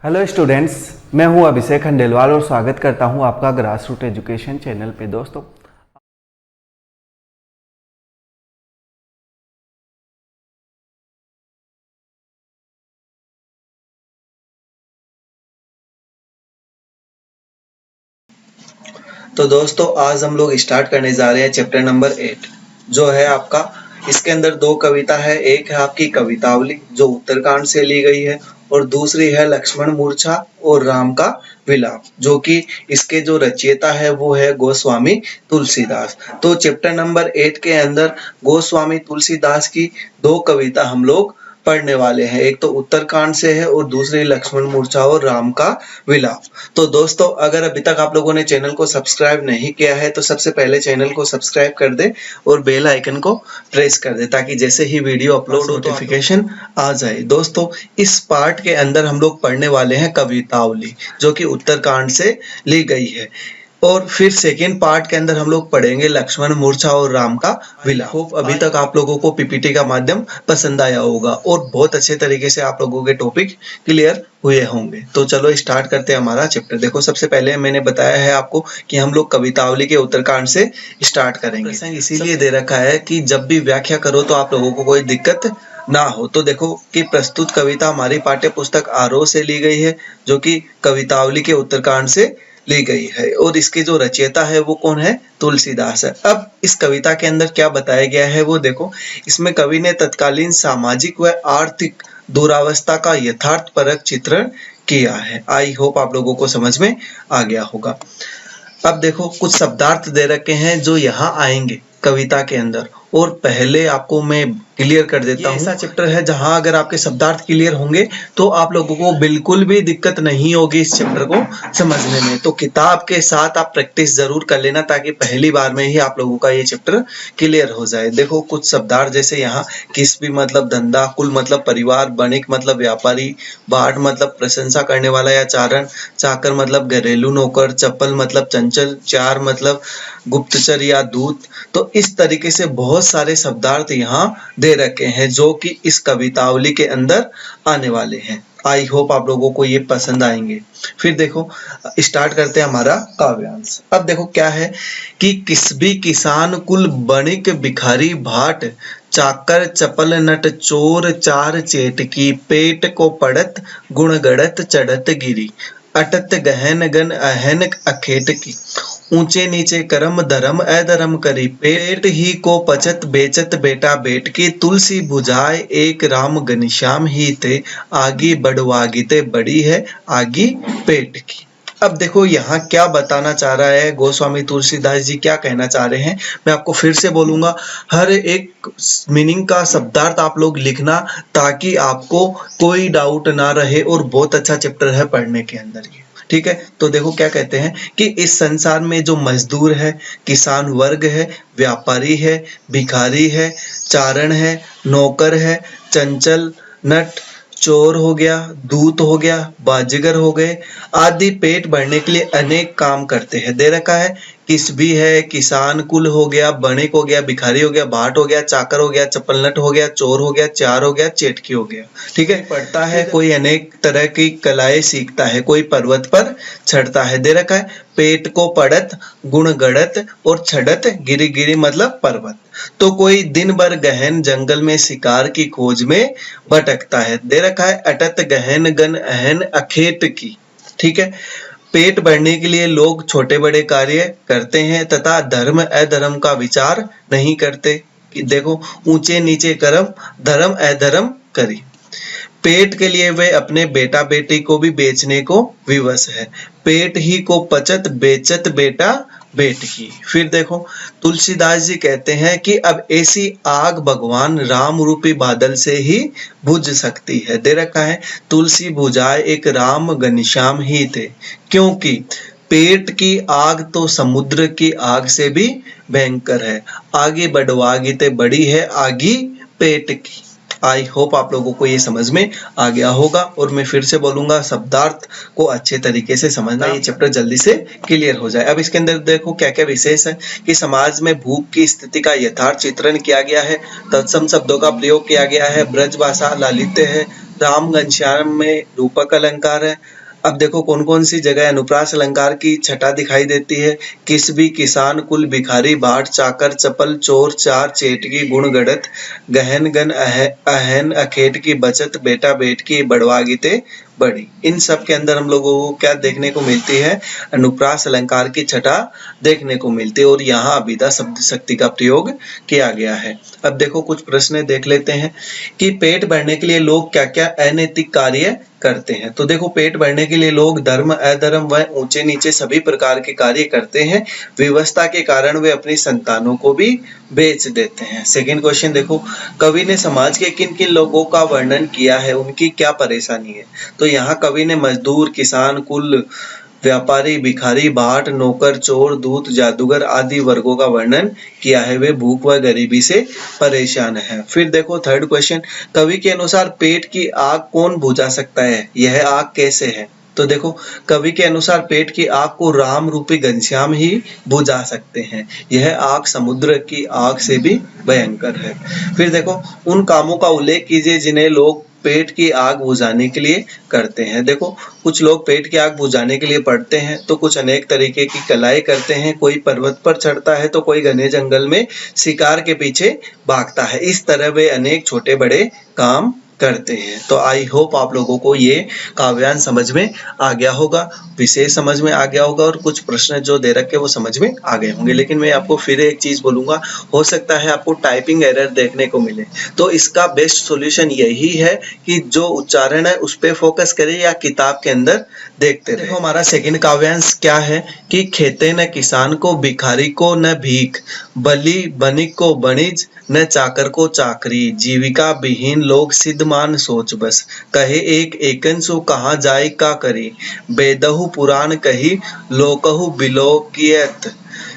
Hello students, मैं हूं अभिषेक खंडेलवाल और स्वागत करता हूं आपका ग्रास रूट एजुकेशन चैनल पे। दोस्तों, तो दोस्तों आज हम लोग स्टार्ट करने जा रहे हैं चैप्टर नंबर 8 जो है आपका। इसके अंदर दो कविता है, एक है आपकी कवितावली जो उत्तरकांड से ली गई है और दूसरी है लक्ष्मण मूर्छा और राम का विलाप जो कि इसके जो रचयिता है वो है गोस्वामी तुलसीदास। तो चैप्टर नंबर 8 के अंदर गोस्वामी तुलसीदास की दो कविता हम लोग पढ़ने वाले हैं। एक तो उत्तरकांड से है और दूसरी लक्ष्मण मूर्छा और राम का विलाप। तो दोस्तों, अगर अभी तक आप लोगों ने चैनल को सब्सक्राइब नहीं किया है तो सबसे पहले चैनल को सब्सक्राइब कर दे और बेल आइकन को प्रेस कर दे ताकि जैसे ही वीडियो अपलोड हो नोटिफिकेशन आ जाए। दोस्तों, इस पार्ट के अंदर हम लोग पढ़ने वाले हैं कवितावली जो कि उत्तरकांड से ली गई है और फिर सेकेंड पार्ट के अंदर हम लोग पढ़ेंगे लक्ष्मण मूर्छा और राम का विलाप। होप अभी तक आप लोगों को पीपीटी का माध्यम पसंद आया होगा और बहुत अच्छे तरीके से आप लोगों के टॉपिक क्लियर हुए होंगे। तो चलो स्टार्ट करते हैं हमारा चैप्टर। देखो, सबसे पहले मैंने बताया है आपको कि हम लोग कवितावली के उत्तरकांड से स्टार्ट करेंगे। प्रसंग इसीलिए दे रखा है कि जब भी व्याख्या करो तो आप लोगों को कोई दिक्कत ना हो। तो देखो कि प्रस्तुत कविता हमारी पाठ्य पुस्तक आरोह से ली गई है जो कि कवितावली के उत्तरकांड से ली गई है और इसके जो रचयिता है वो कौन है? तुलसीदास है। अब इस कविता के अंदर क्या बताया गया है वो देखो। इसमें कवि ने तत्कालीन सामाजिक व आर्थिक दुरावस्था का यथार्थपरक चित्रण किया है। आई होप आप लोगों को समझ में आ गया होगा। अब देखो, कुछ शब्दार्थ दे रखे हैं जो यहाँ आएंगे कविता के अंदर और पहले आपको मैं क्लियर कर देता हूँ। ऐसा चैप्टर है जहां अगर आपके शब्दार्थ क्लियर होंगे तो आप लोगों को बिल्कुल भी दिक्कत नहीं होगी इस चैप्टर को समझने में। तो किताब के साथ आप प्रैक्टिस जरूर कर लेना ताकि पहली बार में ही आप लोगों का ये चैप्टर क्लियर हो जाए। देखो, कुछ शब्दार्थ जैसे यहाँ किसबी मतलब धंधा, कुल मतलब परिवार, बणिक मतलब व्यापारी, बाट मतलब प्रशंसा करने वाला या चारण, चाकर मतलब घरेलू नौकर, चप्पल मतलब चंचल, चार मतलब गुप्तचर या दूत। तो इस तरीके से बहुत सारे शब्दार्थ यहाँ दे रखे हैं जो कि इस कवितावली के अंदर आने वाले हैं। आई होप आप लोगों को ये पसंद आएंगे। फिर देखो, स्टार्ट करते हैं हमारा काव्यांश। अब देखो क्या है कि किसबी किसान, कुल बणिक, भिखारी, भाट, चाकर, चपल, नट, चोर, चार चेटकी, पेट को पड़त, गुण गड़त, चढ़त गिरी, अटत गहन गन अहन अखेट की, ऊंचे नीचे करम धर्म अधर्म करी, पेट ही को पचत बेचत बेटा बेट की, तुलसी बुझाए एक राम घनश्याम ही थे, आगी बढ़वागी ते बड़ी है आगी पेट की। अब देखो यहाँ क्या बताना चाह रहा है गोस्वामी तुलसीदास जी, क्या कहना चाह रहे हैं मैं आपको फिर से बोलूंगा। हर एक मीनिंग का शब्दार्थ आप लोग लिखना ताकि आपको कोई डाउट ना रहे और बहुत अच्छा चैप्टर है पढ़ने के अंदर ये। ठीक है, तो देखो क्या कहते हैं कि इस संसार में जो मजदूर है, किसान वर्ग है, व्यापारी है, भिखारी है, चारण है, नौकर है, चंचल, नट, चोर हो गया, दूत हो गया, बाजीगर हो गए आदि पेट भरने के लिए अनेक काम करते हैं। दे रखा है किसबी है, किसान कुल हो गया, बणिक हो गया, भिखारी हो गया, भाट हो गया, चाकर हो गया, चपलनट हो गया, चोर हो गया, चार हो गया, चेटकी हो गया। ठीक है, पढ़ता है, कोई अनेक तरह की कलाएं सीखता है, कोई पर्वत पर चढ़ता है। दे रखा है पेट को पड़त, गुण गड़त और छड़त गिरी, गिरी मतलब पर्वत। तो कोई दिन भर गहन जंगल में शिकार की खोज में भटकता है। दे रखा है अटत गहन गन अहन अखेट की। ठीक है, पेट भरने के लिए लोग छोटे बड़े कार्य करते हैं तथा धर्म अधर्म का विचार नहीं करते। कि देखो, ऊंचे नीचे कर्म, धर्म अधर्म करी। पेट के लिए वे अपने बेटा बेटी को भी बेचने को विवश है। पेट ही को पचत बेचत बेटा बेट की। फिर देखो, तुलसीदास जी कहते हैं कि अब ऐसी आग भगवान राम रूपी बादल से ही बुझ सकती है। दे रखा है तुलसी बुझाए एक राम घनश्याम ही थे, क्योंकि पेट की आग तो समुद्र की आग से भी भयंकर है, आगे बढ़वागी ते बड़ी है आगी पेट की। आई होप आप लोगों को ये समझ में आ गया होगा और मैं फिर से बोलूंगा शब्दार्थ को अच्छे तरीके से समझना, ये चैप्टर जल्दी से क्लियर हो जाए। अब इसके अंदर देखो क्या क्या विशेष है कि समाज में भूख की स्थिति का यथार्थ चित्रण किया गया है, तत्सम शब्दों का प्रयोग किया गया है, ब्रज भाषा लालित्य है, राम घनश्याम में रूपक अलंकार है, अब देखो कौन कौन सी जगह अनुप्रास अलंकार की छटा दिखाई देती है। किस भी किसान कुल भिखारी बाट चाकर चपल चोर चार चेटकी गुण गढ़त गहन गन अहन अखेट की बचत बेटा बेट की बड़वागिते बड़ी। इन सब के अंदर हम लोगों को क्या देखने को मिलती है, अनुप्रास अलंकार की छटा देखने को मिलती है और यहाँ अभिधा शब्द शक्ति का प्रयोग किया गया है। अब देखो कुछ प्रश्न देख लेते हैं कि पेट भरने के लिए लोग क्या क्या अनैतिक कार्य करते हैं। तो देखो पेट भरने के लिए लोग धर्म अधर्म व ऊंचे नीचे सभी प्रकार के कार्य करते हैं। विवशता के कारण वे अपनी संतानों को भी बेच देते हैं। सेकंड क्वेश्चन देखो, कवि ने समाज के किन किन लोगों का वर्णन किया है, उनकी क्या परेशानी है। तो यहाँ कवि ने मजदूर किसान कुल व्यापारी भिखारी बाट नौकर चोर दूत जादूगर आदि वर्गों का वर्णन किया है। वे भूख व गरीबी से परेशान है। फिर देखो थर्ड क्वेश्चन, कवि के अनुसार पेट की आग कौन बुझा सकता है, यह आग कैसे है। तो देखो कवि के अनुसार पेट की आग को राम रूपी घनश्याम ही बुझा सकते हैं। यह आग समुद्र की आग से भी भयंकर है। फिर देखो उन कामों का उल्लेख कीजिए जिन्हें लोग पेट की आग बुझाने के लिए करते हैं। देखो कुछ लोग पेट की आग बुझाने के लिए पढ़ते हैं तो कुछ अनेक तरीके की कलाएं करते हैं। कोई पर्वत पर चढ़ता है तो कोई घने जंगल में शिकार के पीछे भागता है। इस तरह वे अनेक छोटे बड़े काम करते हैं। तो आई होप आप लोगों को ये काव्यांश समझ में आ गया होगा, विशेष समझ में आ गया होगा और कुछ प्रश्न जो दे रखे वो समझ में आ गए होंगे। लेकिन मैं आपको फिर एक चीज बोलूंगा, हो सकता है आपको टाइपिंग एरर देखने को मिले, तो इसका बेस्ट सॉल्यूशन यही है कि जो उच्चारण है उस पर फोकस करें या किताब के अंदर देखते रहे। देखो हमारा सेकंड काव्यांश क्या है कि खेते न किसान को भिखारी को न भीख बलि बनिक को बणिज न चाकर को चाकरी जीविका विहीन लोग सिद्धमान सोच बस कहे एक एकन सो कहाँ जाए का करी बेदहु पुराण कही लोकहु बिलोकियत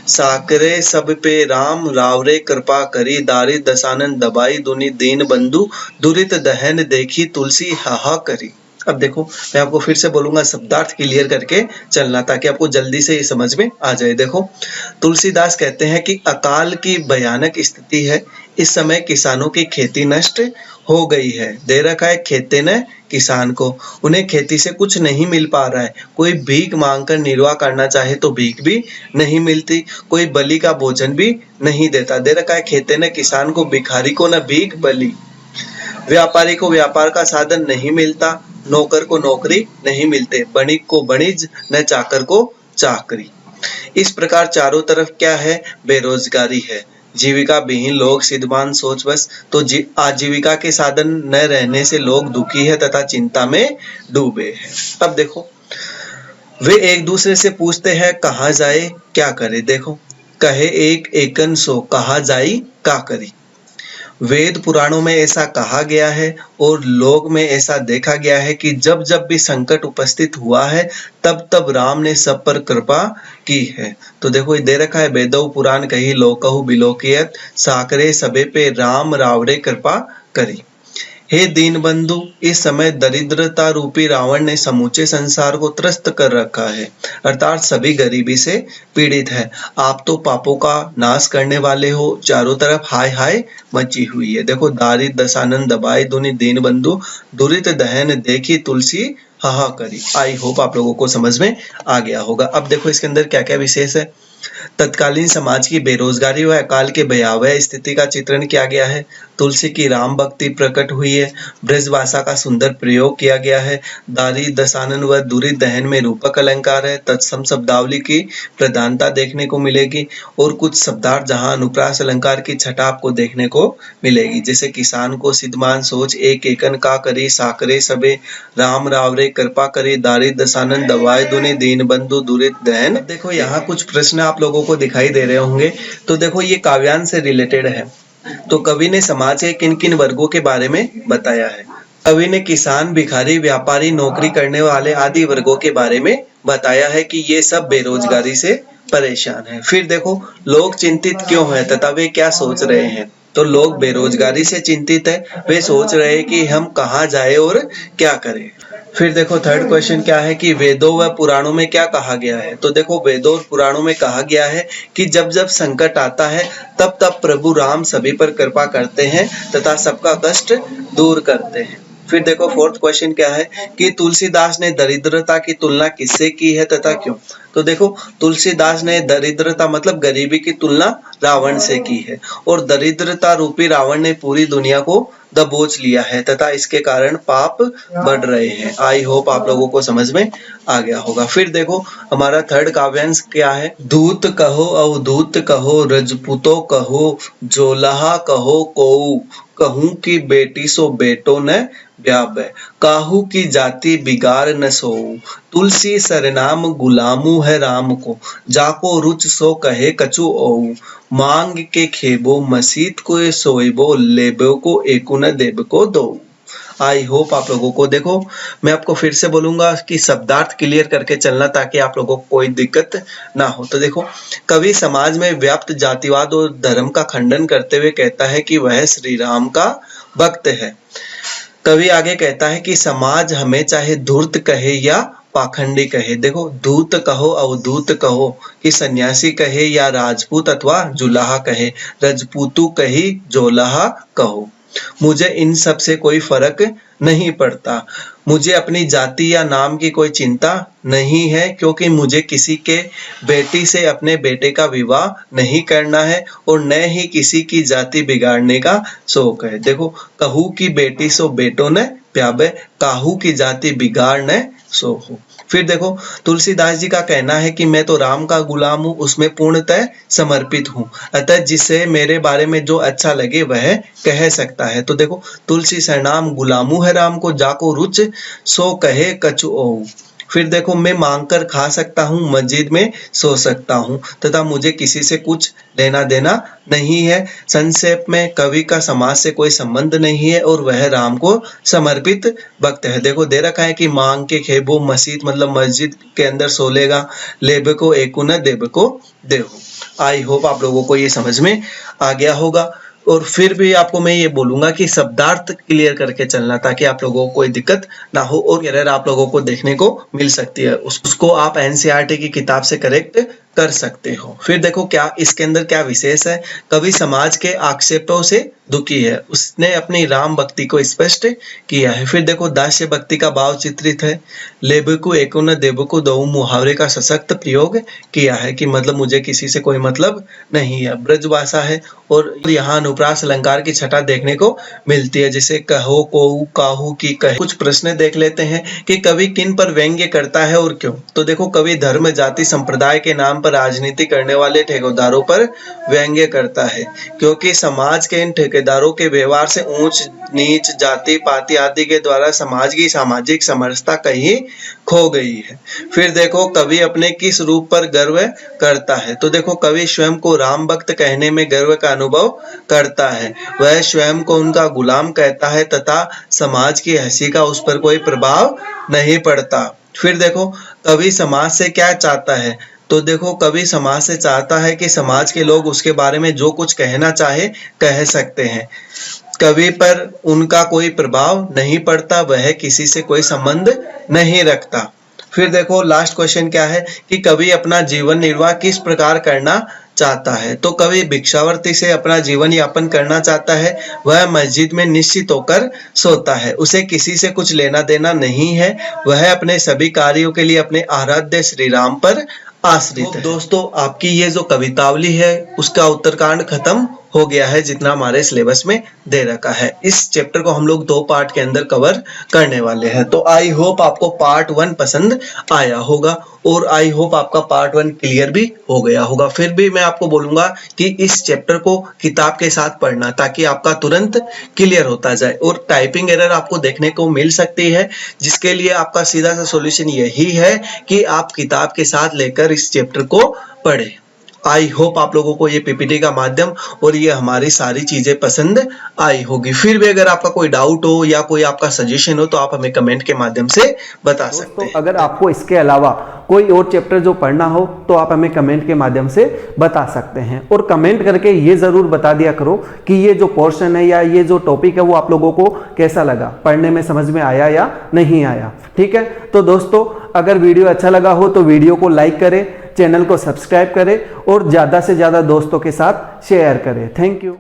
साकरे सब पे राम रावरे कृपा करी दारी दसानन दबाई दुनि दीन बंधु दुरित दहन देखी तुलसी हाहा करी। अब देखो मैं आपको फिर से बोलूंगा शब्दार्थ क्लियर करके चलना ताकि आपको जल्दी से ये समझ में आ जाए। देखो तुलसीदास कहते हैं कि अकाल की भयानक स्थिति है, इस समय किसानों की खेती नष्ट हो गई है। दे रखा है खेते ने किसान को, उन्हें खेती से कुछ नहीं मिल पा रहा है। कोई भीख मांगकर निर्वाह करना चाहे तो भीख भी नहीं मिलती, कोई बलि का भोजन भी नहीं देता। दे रखा है खेते ने किसान को, भिखारी को न भीख बलि, व्यापारी को व्यापार का साधन नहीं मिलता, नौकर को नौकरी नहीं मिलते, बणिक को बणिज न चाकर को चाकरी। इस प्रकार चारों तरफ क्या है, बेरोजगारी है। जीविका विहीन लोग सिद्धमान सोच बस, तो आजीविका के साधन न रहने से लोग दुखी है तथा चिंता में डूबे हैं। अब देखो वे एक दूसरे से पूछते हैं कहाँ जाए क्या करे। देखो कहे एक एकन सो कहाँ जाई का करी। वेद पुराणों में ऐसा कहा गया है और लोक में ऐसा देखा गया है कि जब जब भी संकट उपस्थित हुआ है तब तब राम ने सब पर कृपा की है। तो देखो ये दे रखा है वेदौ पुराण कही लोकहु बिलोकियत साकरे सबे पे राम रावड़े कृपा करी। हे दीन बंधु, इस समय दरिद्रता रूपी रावण ने समूचे संसार को त्रस्त कर रखा है, अर्थात सभी गरीबी से पीड़ित है। आप तो पापों का नाश करने वाले हो, चारों तरफ हाय हाय मची हुई है। देखो दारिद दशानंद दबाई दुनि दीन बंधु दुरित दहन देखी तुलसी हाहा करी। आई होप आप लोगों को समझ में आ गया होगा। अब देखो इसके अंदर क्या क्या विशेष है। तत्कालीन समाज की बेरोजगारी व अकाल के भयावह स्थिति का चित्रण किया गया है। तुलसी की राम भक्ति प्रकट हुई है। ब्रजभाषा का सुंदर प्रयोग किया गया है। दारी दशानन व दूरी दहन में रूपक अलंकार है। तत्सम शब्दावली की प्रधानता देखने को मिलेगी और कुछ शब्दार्थ जहां अनुप्रास अलंकार की छटा आपको देखने को मिलेगी, जैसे किसान को सिद्धमान सोच एक एकन का करी साकरे सबे राम रावरे कृपा करी दारी दशानन दवाए दुनि दीन बंधु दूरित दहन। देखो यहाँ कुछ प्रश्न आप लोगों को दिखाई दे रहे होंगे। तो देखो ये काव्यांश से रिलेटेड है। तो कवि ने समाज के किन किन वर्गों के बारे में बताया है। कवि ने किसान भिखारी व्यापारी नौकरी करने वाले आदि वर्गों के बारे में बताया है कि ये सब बेरोजगारी से परेशान है। फिर देखो लोग चिंतित क्यों है तथा वे क्या सोच रहे हैं। तो लोग बेरोजगारी से चिंतित है, वे सोच रहे हैं कि हम कहाँ जाए और क्या करें। फिर देखो थर्ड क्वेश्चन क्या है कि वेदों व पुराणों में क्या कहा गया है। तो देखो वेदों और पुराणों में कहा गया है कि जब जब संकट आता है तब तब प्रभु राम सभी पर कृपा करते हैं तथा सबका कष्ट दूर करते हैं। फिर देखो फोर्थ क्वेश्चन क्या है कि तुलसीदास ने दरिद्रता की तुलना किससे की है तथा क्यों। तो देखो तुलसीदास ने दरिद्रता मतलब गरीबी की तुलना रावण से की है और दरिद्रता रूपी रावण ने पूरी दुनिया को दबोच लिया है तथा इसके कारण पाप बढ़ रहे हैं। आई होप आप लोगों को समझ में आ गया होगा। फिर देखो हमारा थर्ड काव्यांश क्या है। दूत कहो अवधूत कहो रजपूतो कहो जोलहा कहो कोऊ कहूं की बेटी सो बेटो न ब्याबे काहू की जाति बिगाड़ न सोऊ तुलसी सरनाम गुलामू है राम को जाको रुच सो कहे कछु ओऊ मांग के खेबो मसीत को सोइबो लेबो को एकु न देब को दो। आई होप आप लोगों को, देखो मैं आपको फिर से बोलूंगा कि शब्दार्थ क्लियर करके चलना ताकि आप लोगों को कोई दिक्कत ना हो। तो देखो कवि समाज में व्याप्त जातिवाद और धर्म का खंडन करते हुए कहता है कि वह श्री राम का भक्त है। कवि आगे कहता है कि समाज हमें चाहे धूर्त कहे या पाखंडी कहे, देखो दूत कहो अवधूत कहो कि सन्यासी कहे या राजपूत अथवा जुलाहा कहे, रजपूतू कही जोलाहा कहो, मुझे इन सब से कोई फर्क नहीं पड़ता। मुझे अपनी जाति या नाम की कोई चिंता नहीं है क्योंकि मुझे किसी के बेटी से अपने बेटे का विवाह नहीं करना है और न ही किसी की जाति बिगाड़ने का शौक है। देखो कहू की बेटी सो बेटो न प्याबे काहू की जाति बिगाड़ न सो हो। फिर देखो तुलसीदास जी का कहना है कि मैं तो राम का गुलाम हूँ, उसमें पूर्णतः समर्पित हूँ, अतः जिसे मेरे बारे में जो अच्छा लगे वह कह सकता है। तो देखो तुलसी सरनाम गुलामू है राम को जाको रुच सो कहे कछु ओऊ। फिर देखो मैं मांगकर खा सकता हूँ, मस्जिद में सो सकता हूँ तथा मुझे किसी से कुछ लेना देना नहीं है। संक्षेप में कवि का समाज से कोई संबंध नहीं है और वह राम को समर्पित भक्त है। देखो दे रखा है कि मांग के खेबो मस्जिद मतलब मस्जिद के अंदर सो लेगा, लेब को एकु न देब को देहो। आई होप आप लोगों को ये समझ में आ गया होगा। और फिर भी आपको मैं ये बोलूंगा कि शब्दार्थ क्लियर करके चलना ताकि आप लोगों को कोई दिक्कत ना हो और एरर आप लोगों को देखने को मिल सकती है, उसको आप एनसीईआरटी की किताब से करेक्ट कर सकते हो। फिर देखो क्या इसके अंदर क्या विशेष है। कवि समाज के आक्षेपों से दुखी है, उसने अपनी राम भक्ति को स्पष्ट किया है। फिर देखो दास्य भक्ति का भाव चित्रित है। लेबकु एको न देबकु दो मुहावरे का सशक्त प्रयोग किया है कि मतलब मुझे किसी से कोई मतलब नहीं है। ब्रजभाषा है और यहाँ अनुप्रास अलंकार की छटा देखने को मिलती है, जिसे कहो को काहू की कहे। कुछ प्रश्न देख लेते हैं कि कवि किन पर व्यंग्य करता है और क्यों। तो देखो कवि धर्म जाति संप्रदाय के नाम पर राजनीति करने वाले ठेकेदारों पर व्यंग्य करता है क्योंकि समाज के इन ठेकेदारों के व्यवहार से ऊंच नीच जाति पाति आदि के द्वारा समाज की सामाजिक समरसता कहीं खो गई है। फिर देखो कवि अपने किस रूप पर गर्व करता है। तो देखो कवि स्वयं को राम भक्त कहने में गर्व का अनुभव करता है, वह स्वयं को उनका गुलाम कहता है तथा समाज की हंसी का उस पर कोई प्रभाव नहीं पड़ता। फिर देखो कवि समाज से क्या चाहता है। तो देखो कवि समाज से चाहता है कि समाज के लोग उसके बारे में जो कुछ कहना चाहे कह सकते हैं, कवि पर उनका कोई प्रभाव नहीं पड़ता, वह किसी से कोई संबंध नहीं रखता। फिर देखो लास्ट क्वेश्चन क्या है कि कवि अपना जीवन निर्वाह किस प्रकार करना चाहता है। तो कवि भिक्षावृत्ति से अपना जीवन यापन करना चाहता है। वह मस्जिद में निश्चित होकर सोता है, उसे किसी से कुछ लेना देना नहीं है, वह अपने सभी कार्यों के लिए अपने आराध्य श्री राम पर आश्रित है। दोस्तों आपकी ये जो कवितावली है उसका उत्तरकांड खत्म हो गया है जितना हमारे सिलेबस में दे रखा है। इस चैप्टर को हम लोग 2 पार्ट के अंदर कवर करने वाले हैं। तो आई होप आपको पार्ट 1 पसंद आया होगा और आई होप आपका पार्ट 1 क्लियर भी हो गया होगा। फिर भी मैं आपको बोलूंगा कि इस चैप्टर को किताब के साथ पढ़ना ताकि आपका तुरंत क्लियर होता जाए और टाइपिंग एरर आपको देखने को मिल सकती है, जिसके लिए आपका सीधा सा सॉल्यूशन यही है कि आप किताब के साथ लेकर इस चैप्टर को पढ़ें। आई होप आप लोगों को ये पीपीटी का माध्यम और ये हमारी सारी चीजें पसंद आई होगी। फिर भी अगर आपका कोई डाउट हो या कोई आपका सजेशन हो तो आप हमें कमेंट के माध्यम से बता सकते हैं। अगर आपको इसके अलावा कोई और चैप्टर जो पढ़ना हो तो आप हमें कमेंट के माध्यम से बता सकते हैं और कमेंट करके ये जरूर बता दिया करो कि ये जो पोर्शन है या ये जो टॉपिक है वो आप लोगों को कैसा लगा, पढ़ने में समझ में आया या नहीं आया। ठीक है, तो दोस्तों अगर वीडियो अच्छा लगा हो तो वीडियो को लाइक करें, चैनल को सब्सक्राइब करें और ज़्यादा से ज़्यादा दोस्तों के साथ शेयर करें। Thank you.